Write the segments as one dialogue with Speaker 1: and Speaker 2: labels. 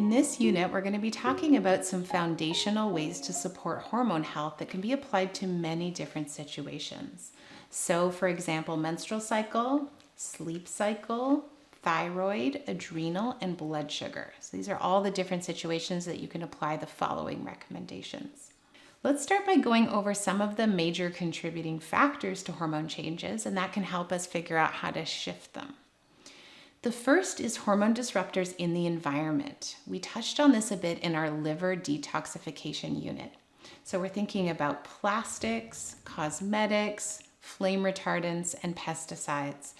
Speaker 1: In this unit, we're going to be talking about some foundational ways to support hormone health that can be applied to many different situations. So, for example, menstrual cycle, sleep cycle, thyroid, adrenal, and blood sugar. So these are all the different situations that you can apply the following recommendations. Let's start by going over some of the major contributing factors to hormone changes, and that can help us figure out how to shift them. The first is hormone disruptors in the environment. We touched on this a bit in our liver detoxification unit. So we're thinking about plastics, cosmetics, flame retardants, and pesticides.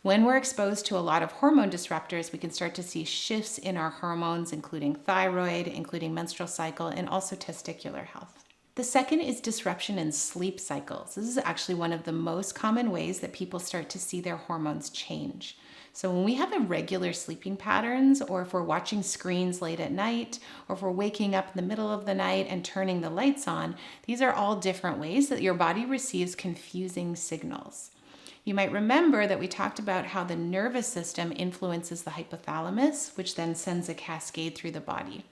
Speaker 1: When we're exposed to a lot of hormone disruptors, we can start to see shifts in our hormones, including thyroid, including menstrual cycle, and also testicular health. The second is disruption in sleep cycles. This is actually one of the most common ways that people start to see their hormones change. So when we have irregular sleeping patterns, or if we're watching screens late at night, or if we're waking up in the middle of the night and turning the lights on, these are all different ways that your body receives confusing signals. You might remember that we talked about how the nervous system influences the hypothalamus, which then sends a cascade through the body.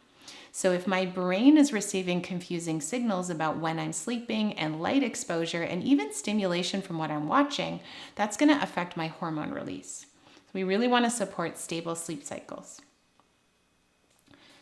Speaker 1: So if my brain is receiving confusing signals about when I'm sleeping and light exposure and even stimulation from what I'm watching, that's going to affect my hormone release. So we really want to support stable sleep cycles.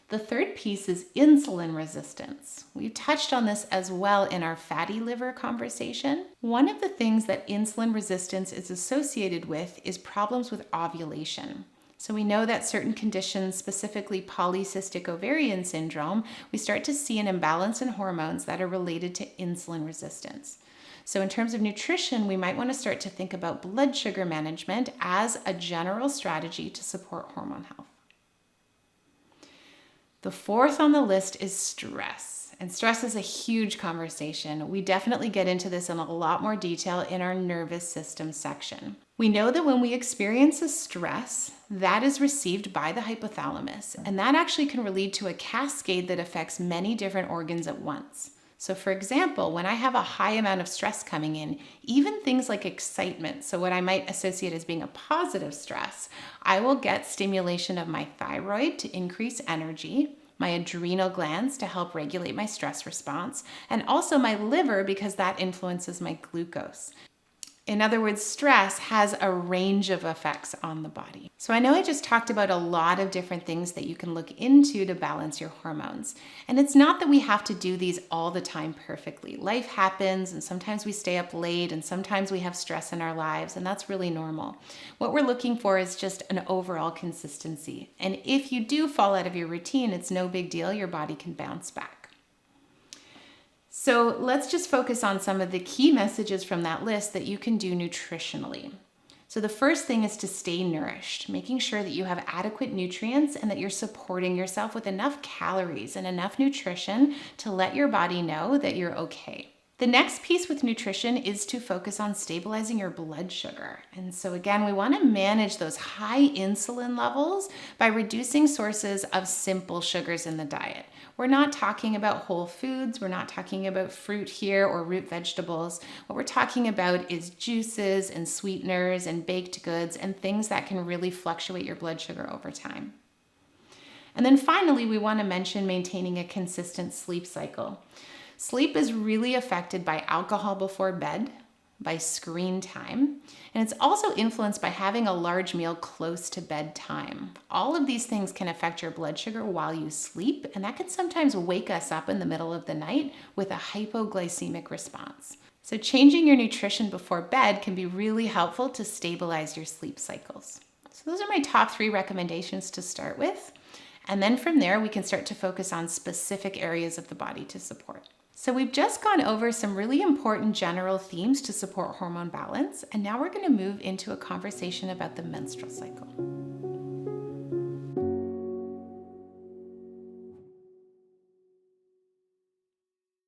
Speaker 1: The third piece is insulin resistance. We touched on this as well in our fatty liver conversation. One of the things that insulin resistance is associated with is problems with ovulation. So we know that certain conditions, specifically polycystic ovarian syndrome, we start to see an imbalance in hormones that are related to insulin resistance. So in terms of nutrition, we might want to start to think about blood sugar management as a general strategy to support hormone health. The fourth on the list is stress. And stress is a huge conversation. We definitely get into this in a lot more detail in our nervous system section. We know that when we experience a stress, that is received by the hypothalamus, and that actually can lead to a cascade that affects many different organs at once. So for example, when I have a high amount of stress coming in, even things like excitement, so what I might associate as being a positive stress, I will get stimulation of my thyroid to increase energy, my adrenal glands to help regulate my stress response, and also my liver because that influences my glucose. In other words, stress has a range of effects on the body. So I know I just talked about a lot of different things that you can look into to balance your hormones. And it's not that we have to do these all the time perfectly. Life happens, and sometimes we stay up late, and sometimes we have stress in our lives, and that's really normal. What we're looking for is just an overall consistency. And if you do fall out of your routine, it's no big deal. Your body can bounce back. So let's just focus on some of the key messages from that list that you can do nutritionally. So the first thing is to stay nourished, making sure that you have adequate nutrients and that you're supporting yourself with enough calories and enough nutrition to let your body know that you're okay. The next piece with nutrition is to focus on stabilizing your blood sugar. And so again, we want to manage those high insulin levels by reducing sources of simple sugars in the diet. We're not talking about whole foods. We're not talking about fruit here or root vegetables. What we're talking about is juices and sweeteners and baked goods and things that can really fluctuate your blood sugar over time. And then finally, we want to mention maintaining a consistent sleep cycle. Sleep is really affected by alcohol before bed, by screen time, and it's also influenced by having a large meal close to bedtime. All of these things can affect your blood sugar while you sleep, and that can sometimes wake us up in the middle of the night with a hypoglycemic response. So changing your nutrition before bed can be really helpful to stabilize your sleep cycles. So those are my top 3 recommendations to start with. And then from there, we can start to focus on specific areas of the body to support. So we've just gone over some really important general themes to support hormone balance, and now we're going to move into a conversation about the menstrual cycle.